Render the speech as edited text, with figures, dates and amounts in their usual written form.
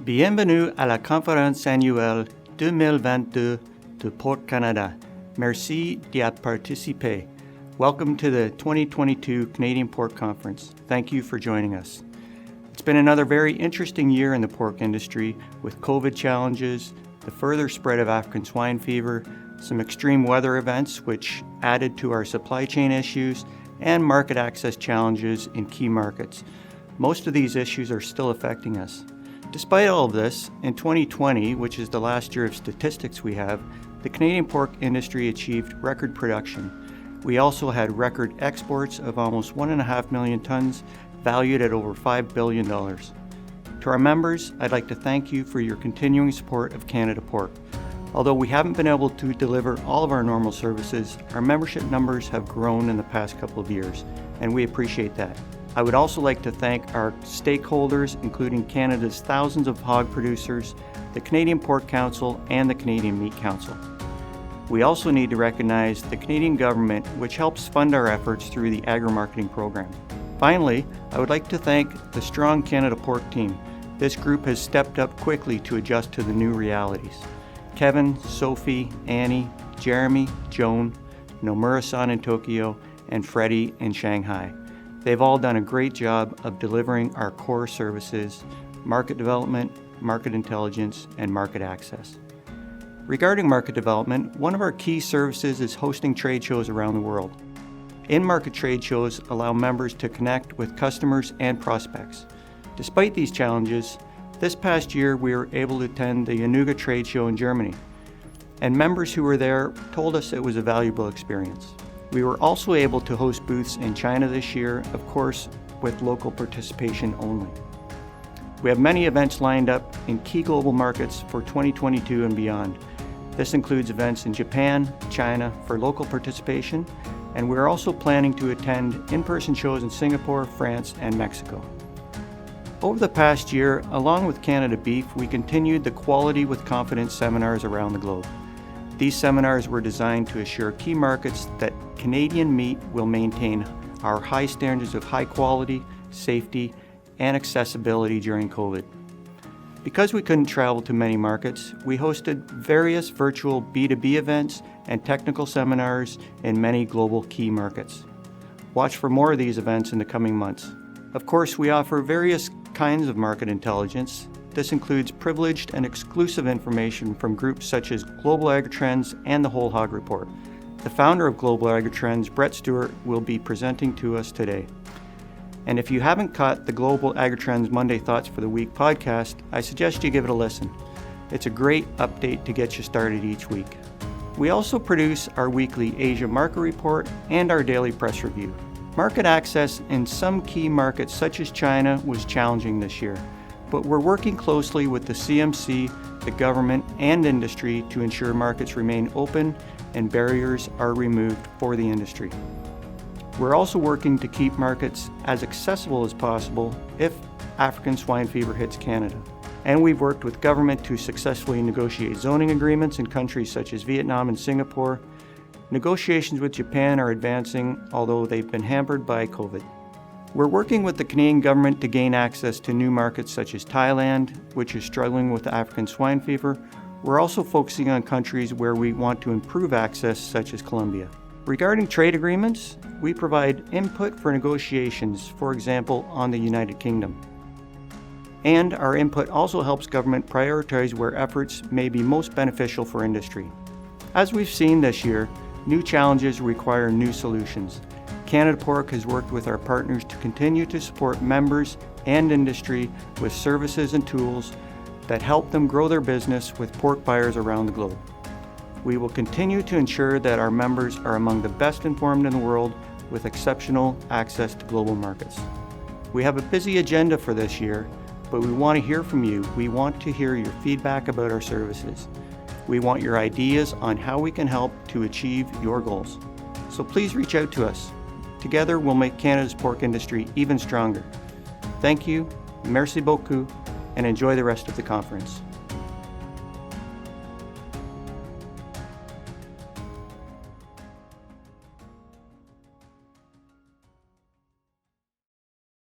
Bienvenue à la conférence annuelle 2022 de Pork Canada. Merci d'y participer. Welcome to the 2022 Canadian Pork Conference. Thank you for joining us. It's been another very interesting year in the pork industry with COVID challenges, the further spread of African swine fever, some extreme weather events which added to our supply chain issues, and market access challenges in key markets. Most of these issues are still affecting us. Despite all of this, in 2020, which is the last year of statistics we have, the Canadian pork industry achieved record production. We also had record exports of almost 1.5 million tons, valued at over $5 billion. To our members, I'd like to thank you for your continuing support of Canada Pork. Although we haven't been able to deliver all of our normal services, our membership numbers have grown in the past couple of years, and we appreciate that. I would also like to thank our stakeholders, including Canada's thousands of hog producers, the Canadian Pork Council, and the Canadian Meat Council. We also need to recognize the Canadian government, which helps fund our efforts through the agri-marketing program. Finally, I would like to thank the strong Canada Pork team. This group has stepped up quickly to adjust to the new realities. Kevin, Sophie, Annie, Jeremy, Joan, Nomura-san in Tokyo, and Freddie in Shanghai. They've all done a great job of delivering our core services, market development, market intelligence, and market access. Regarding market development, one of our key services is hosting trade shows around the world. In-market trade shows allow members to connect with customers and prospects. Despite these challenges, this past year we were able to attend the Yanuga trade show in Germany, and members who were there told us it was a valuable experience. We were also able to host booths in China this year, of course, with local participation only. We have many events lined up in key global markets for 2022 and beyond. This includes events in Japan, China for local participation, and we're also planning to attend in-person shows in Singapore, France, and Mexico. Over the past year, along with Canada Beef, we continued the Quality with Confidence seminars around the globe. These seminars were designed to assure key markets that Canadian meat will maintain our high standards of high quality, safety, and accessibility during COVID. Because we couldn't travel to many markets, we hosted various virtual B2B events and technical seminars in many global key markets. Watch for more of these events in the coming months. Of course, we offer various kinds of market intelligence. This includes privileged and exclusive information from groups such as Global Agri-Trends and the Whole Hog Report. The founder of Global Agri-Trends, Brett Stewart, will be presenting to us today. And if you haven't caught the Global Agri-Trends Monday Thoughts for the Week podcast, I suggest you give it a listen. It's a great update to get you started each week. We also produce our weekly Asia Market Report and our daily press review. Market access in some key markets such as China was challenging this year, but we're working closely with the CMC, the government, and industry to ensure markets remain open and barriers are removed for the industry. We're also working to keep markets as accessible as possible if African swine fever hits Canada. And we've worked with government to successfully negotiate zoning agreements in countries such as Vietnam and Singapore. Negotiations with Japan are advancing, although they've been hampered by COVID. We're working with the Canadian government to gain access to new markets such as Thailand, which is struggling with African swine fever. We're also focusing on countries where we want to improve access, such as Colombia. Regarding trade agreements, we provide input for negotiations, for example, on the United Kingdom. And our input also helps government prioritize where efforts may be most beneficial for industry. As we've seen this year, new challenges require new solutions. Canada Pork has worked with our partners to continue to support members and industry with services and tools that help them grow their business with pork buyers around the globe. We will continue to ensure that our members are among the best informed in the world with exceptional access to global markets. We have a busy agenda for this year, but we want to hear from you. We want to hear your feedback about our services. We want your ideas on how we can help to achieve your goals. So please reach out to us. Together, we'll make Canada's pork industry even stronger. Thank you, merci beaucoup, and enjoy the rest of the conference.